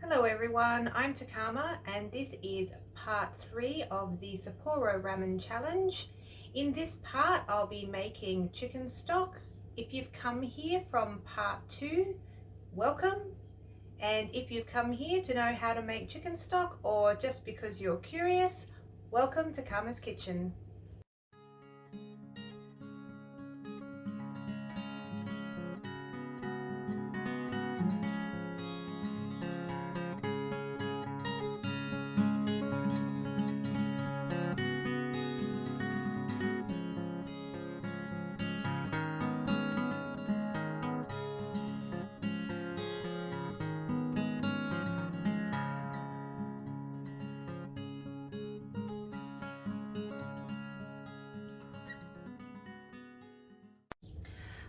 Hello everyone, I'm Takama and this is part 3 of the Sapporo Ramen Challenge. In this part I'll be making chicken stock. If you've come here from part 2, welcome. And if you've come here to know how to make chicken stock or just because you're curious, welcome to Takama's Kitchen.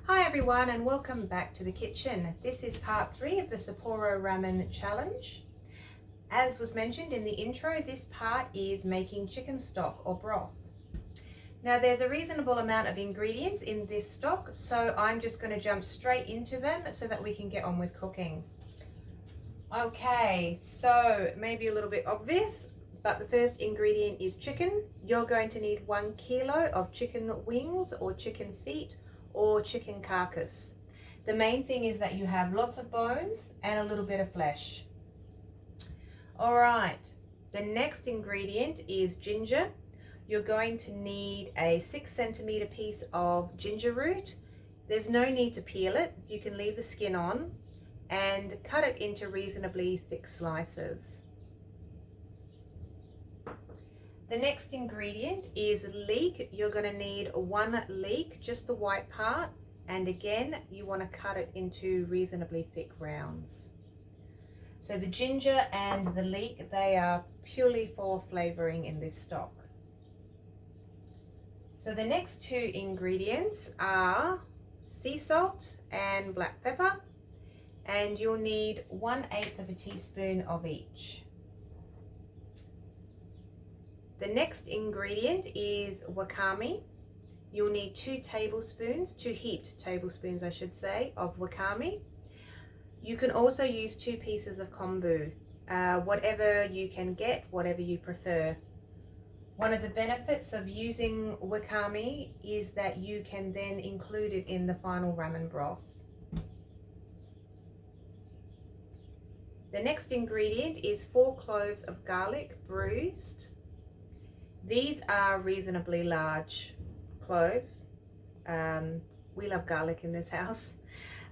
Hi everyone and welcome back to the kitchen. This is part 3 of the Sapporo Ramen Challenge. As was mentioned in the intro, this part is making chicken stock or broth. Now there's a reasonable amount of ingredients in this stock, so I'm just going to jump straight into them so that we can get on with cooking. Okay, so maybe a little bit obvious, but the first ingredient is chicken. You're going to need 1 kilo of chicken wings or chicken feet or chicken carcass. The main thing is that you have lots of bones and a little bit of flesh. All right, the next ingredient is ginger. You're going to need a 6 centimeter piece of ginger root. There's no need to peel it. You can leave the skin on and cut it into reasonably thick slices. The next ingredient is leek. You're going to need 1 leek, just the white part, and again you want to cut it into reasonably thick rounds. So the ginger and the leek, they are purely for flavoring in this stock. So the next 2 ingredients are sea salt and black pepper, and you'll need 1/8 of a teaspoon of each. The next ingredient is wakame. You'll need 2 tablespoons, 2 heaped tablespoons I should say, of wakame. You can also use 2 pieces of kombu, whatever you can get, whatever you prefer. One of the benefits of using wakame is that you can then include it in the final ramen broth. The next ingredient is 4 cloves of garlic bruised. These are reasonably large cloves. We love garlic in this house.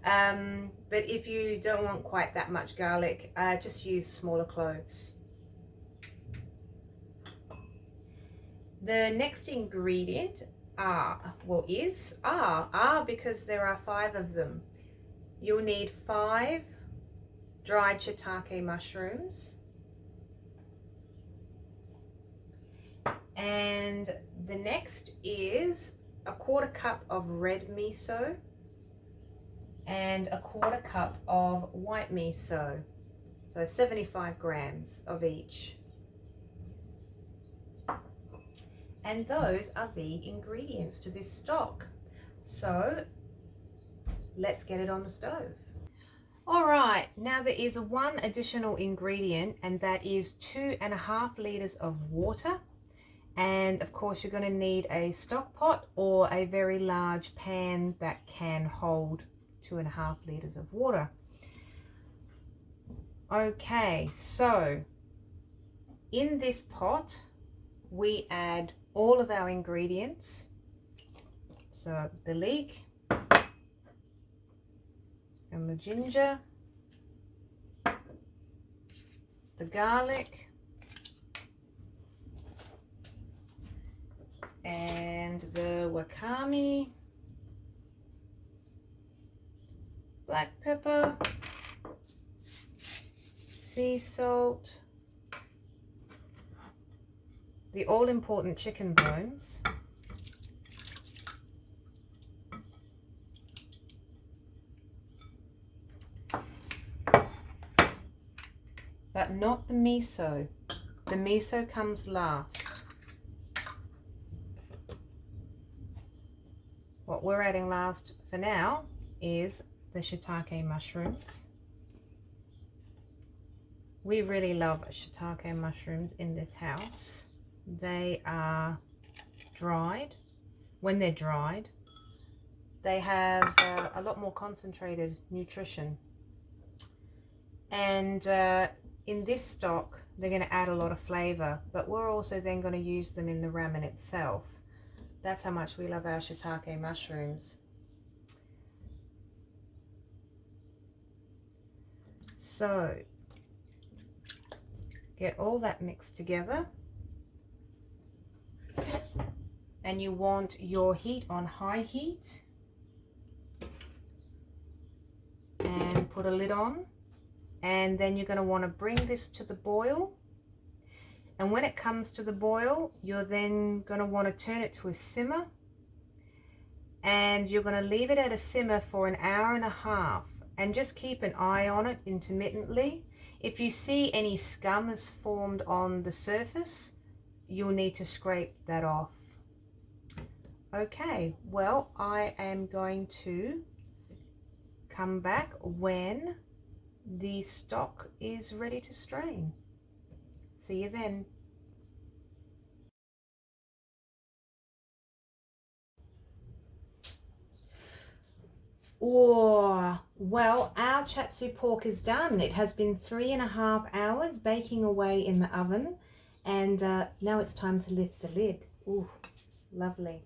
But if you don't want quite that much garlic, just use smaller cloves. The next ingredient is because there are 5 of them. You'll need 5 dried shiitake mushrooms. And the next is 1/4 cup of red miso and 1/4 cup of white miso, so 75 grams of each. And those are the ingredients to this stock. So let's get it on the stove. All right, now there is 1 additional ingredient, and that is 2.5 liters of water. And of course you're going to need a stock pot or a very large pan that can hold 2.5 liters of water. Okay, so in this pot we add all of our ingredients. So the leek and the ginger, the garlic, and the wakame, black pepper, sea salt, the all-important chicken bones, but not the miso. The miso comes last. What we're adding last for now is the shiitake mushrooms. We really love shiitake mushrooms in this house. They are dried. When they're dried, they have a lot more concentrated nutrition. And in this stock, they're going to add a lot of flavor, but we're also then going to use them in the ramen itself. That's how much we love our shiitake mushrooms. So, get all that mixed together. And you want your heat on high heat. And put a lid on. And then you're going to want to bring this to the boil. And when it comes to the boil, you're then going to want to turn it to a simmer. And you're going to leave it at a simmer for an hour and a half. And just keep an eye on it intermittently. If you see any scum has formed on the surface, you'll need to scrape that off. Okay, well, I am going to come back when the stock is ready to strain. See you then. Oh, well, our chatsu pork is done. It has been 3.5 hours baking away in the oven, and now it's time to lift the lid. Ooh, lovely.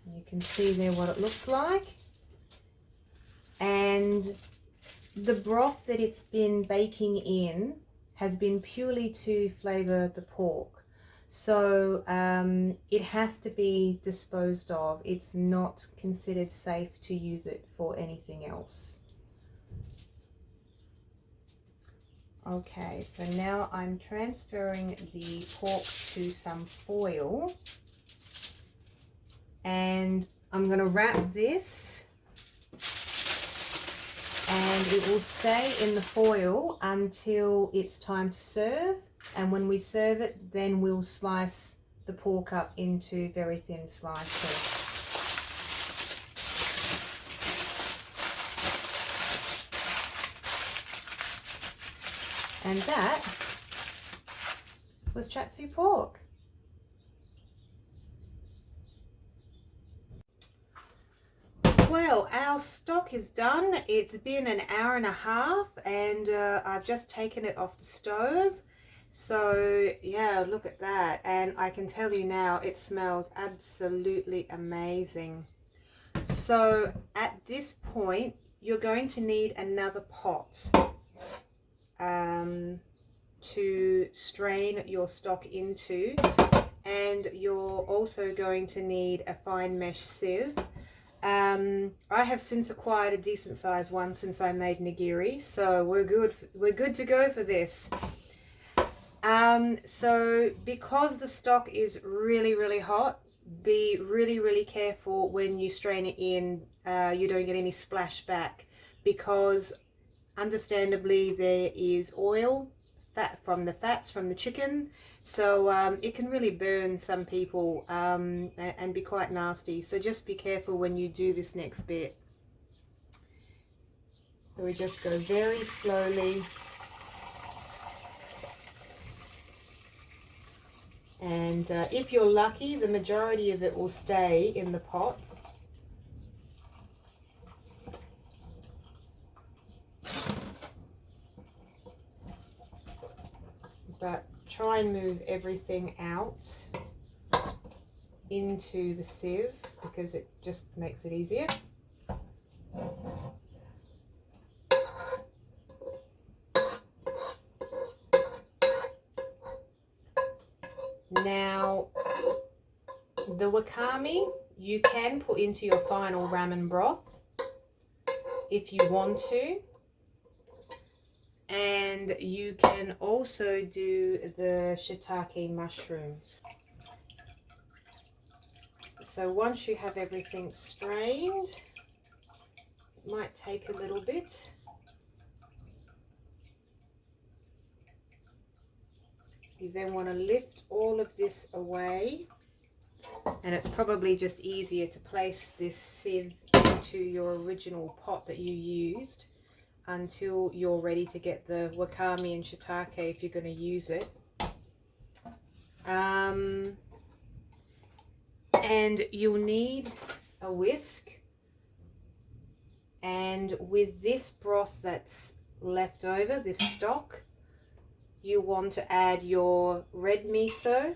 You can see there what it looks like. And the broth that it's been baking in has been purely to flavor the pork. So it has to be disposed of. It's not considered safe to use it for anything else. Okay, so now I'm transferring the pork to some foil. And I'm going to wrap this. And it will stay in the foil until it's time to serve. And when we serve it, then we'll slice the pork up into very thin slices. And that was chatsu pork. Well, our stock is done. It's been an hour and a half, and I've just taken it off the stove. So yeah, look at that. And I can tell you now, it smells absolutely amazing. So at this point, you're going to need another pot to strain your stock into. And you're also going to need a fine mesh sieve. I have since acquired a decent sized one since I made nigiri, so we're good to go for this. So because the stock is really hot, be really careful when you strain it in. You don't get any splashback, because understandably there is oil, fats from the chicken, so it can really burn some people and be quite nasty. So just be careful when you do this next bit. So we just go very slowly. And if you're lucky, the majority of it will stay in the pot. But try and move everything out into the sieve, because it just makes it easier. Now, the wakame you can put into your final ramen broth if you want to. And you can also do the shiitake mushrooms. So once you have everything strained, it might take a little bit. You then want to lift all of this away, and it's probably just easier to place this sieve into your original pot that you used until you're ready to get the wakame and shiitake if you're going to use it. And you'll need a whisk, and with this broth that's left over, this stock, you want to add your red miso,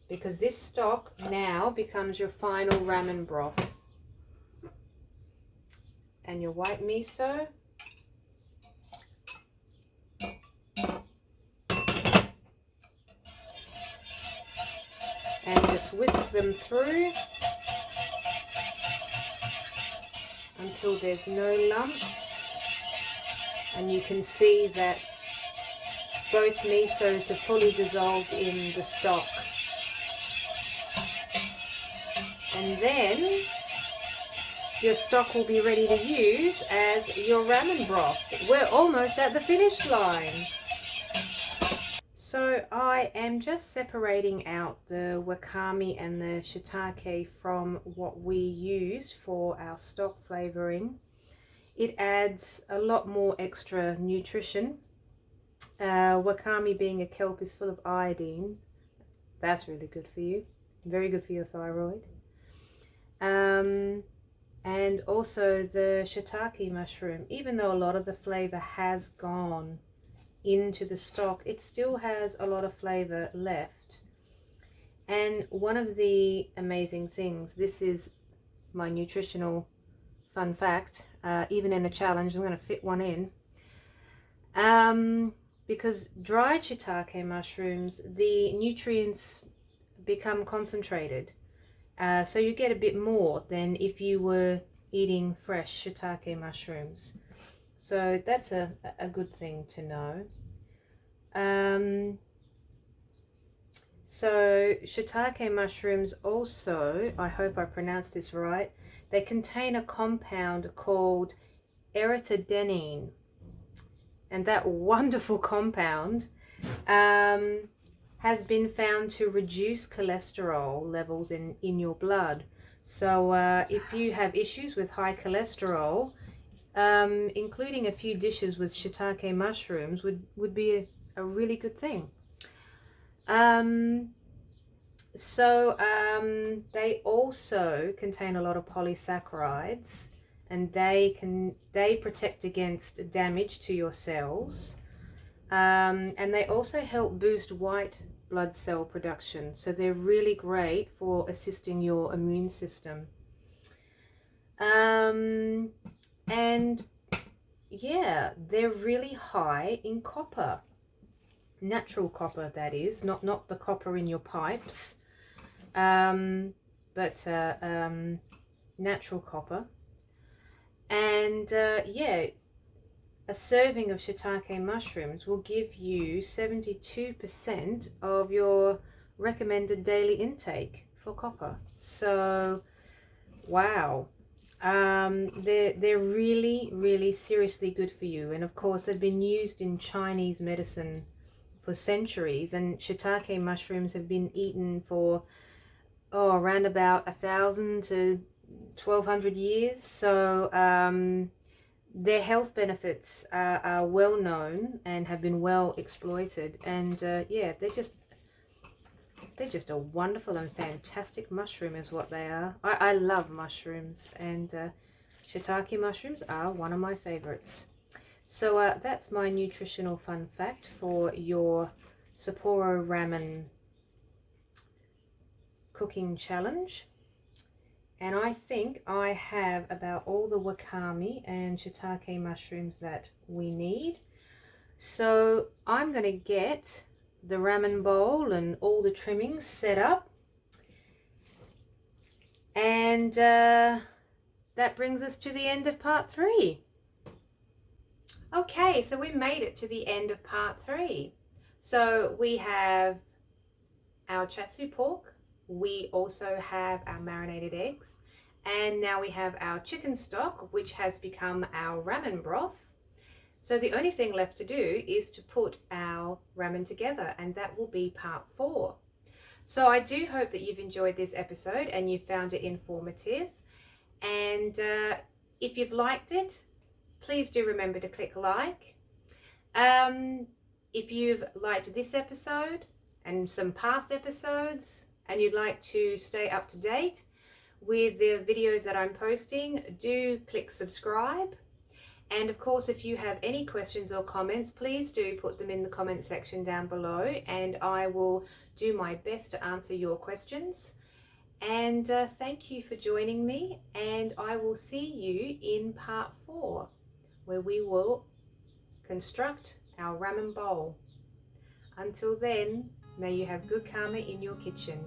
because this stock now becomes your final ramen broth, and your white miso, and just whisk them through until there's no lumps, and you can see that both misos have fully dissolved in the stock. And then your stock will be ready to use as your ramen broth. We're almost at the finish line. So I am just separating out the wakame and the shiitake from what we use for our stock flavoring. It adds a lot more extra nutrition. Wakame, being a kelp, is full of iodine. That's really good for you. Very good for your thyroid. And also the shiitake mushroom, even though a lot of the flavor has gone into the stock, it still has a lot of flavor left. And one of the amazing things, this is my nutritional fun fact, even in a challenge, I'm going to fit one in, because dried shiitake mushrooms, the nutrients become concentrated, so you get a bit more than if you were eating fresh shiitake mushrooms. So that's a good thing to know. So shiitake mushrooms also, I hope I pronounced this right, they contain a compound called erythrodenine, and that wonderful compound has been found to reduce cholesterol levels in your blood. So if you have issues with high cholesterol, including a few dishes with shiitake mushrooms would be a really good thing. They also contain a lot of polysaccharides, and they protect against damage to your cells, and they also help boost white blood cell production, so they're really great for assisting your immune system. And yeah, they're really high in copper, natural copper, that is, not the copper in your pipes, but natural copper. And yeah, a serving of shiitake mushrooms will give you 72% of your recommended daily intake for copper. So wow, they're really seriously good for you. And of course, they've been used in Chinese medicine for centuries, and shiitake mushrooms have been eaten for around about 1,000 to 1,200 years. So their health benefits are well known and have been well exploited, and yeah, they're just a wonderful and fantastic mushroom is what they are. I love mushrooms, and shiitake mushrooms are one of my favorites. So that's my nutritional fun fact for your Sapporo Ramen cooking challenge. And I think I have about all the wakame and shiitake mushrooms that we need. So I'm going to get the ramen bowl and all the trimmings set up. And that brings us to the end of part 3. Okay, so we made it to the end of part 3. So we have our chatsu pork, we also have our marinated eggs, and now we have our chicken stock, which has become our ramen broth. So the only thing left to do is to put our ramen together, and that will be part 4. So I do hope that you've enjoyed this episode and you found it informative. And if you've liked it, please do remember to click like. If you've liked this episode and some past episodes and you'd like to stay up to date with the videos that I'm posting, do click subscribe. And of course, if you have any questions or comments, please do put them in the comment section down below and I will do my best to answer your questions. And thank you for joining me, and I will see you in part 4, where we will construct our ramen bowl. Until then, may you have good karma in your kitchen.